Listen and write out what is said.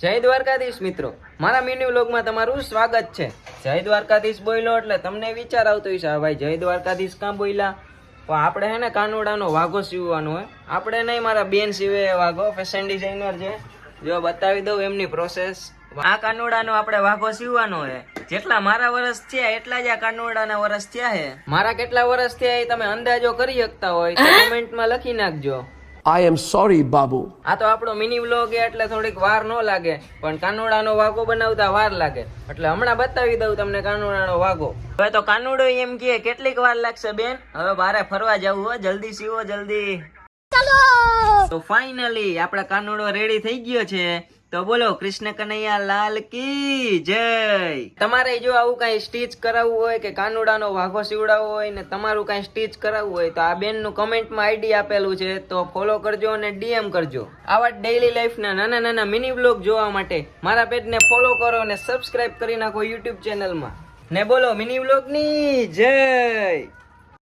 જય દ્વારકાધીશ મિત્રો, મારા મિની વ્લોગમાં તમારું સ્વાગત છે। જય દ્વારકાધીશ બોલ્યો એટલે તમને વિચાર આવતો હશે, ભાઈ જય દ્વારકાધીશ કાં બોલ્યા? પણ આપણે હે ને કાનુડાનો વાઘો સીવવાનો હોય। આપણે નહીં, મારા બેન સીવે વાઘો, ફેશન ડિઝાઇનર છે। જો બતાવી દઉં એમની પ્રોસેસ। આ કાનુડાનો આપણે વાઘો સીવવાનો છે। જેટલા મારા વર્ષ થયા એટલા જ આ કાનુડાના વર્ષ થયા છે। મારા કેટલા વર્ષ થયા એ તમે અંદાજો કરી શકતા હોય તો કમેન્ટમાં લખી નાખજો। I am sorry, Babu. આ તો આપણો મિની વ્લોગ એટલે થોડીક વાર ન લાગે, પણ કાનુડાનો વાઘો બનાવતા વાર લાગે, એટલે હમણાં બતાવી દઉં તમને કાનુડાનો વાઘો। હવે તો કાનુડો એમ કહે કેટલીક વાર લાગશે બેન, હવે બારે ફરવા જવું હોય, જલ્દી સીવો જલ્દી। તો ફાઇનલી આપણા કાનુડો રેડી થઈ ગયો છે। તો બોલો કૃષ્ણ કનૈયા લાલ કી જય। તમારે જો આવું કઈ સ્ટીચ કરાવવું હોય કે કાનુડાનો વાઘો સીવડાવવો હોય ને તમારું કઈ સ્ટીચ કરાવવું હોય તો આ બેનનું કમેન્ટમાં આઈડી આપેલું છે, તો ફોલો કરજો અને ડીએમ કરજો। આવા ડેઈલી લાઈફના નાના નાના મિની બ્લોગ જોવા માટે મારા પેજને ફોલો કરો અને સબસ્ક્રાઇબ કરી નાખો યુટ્યુબ ચેનલમાં। ને બોલો મિની બ્લોગની જય।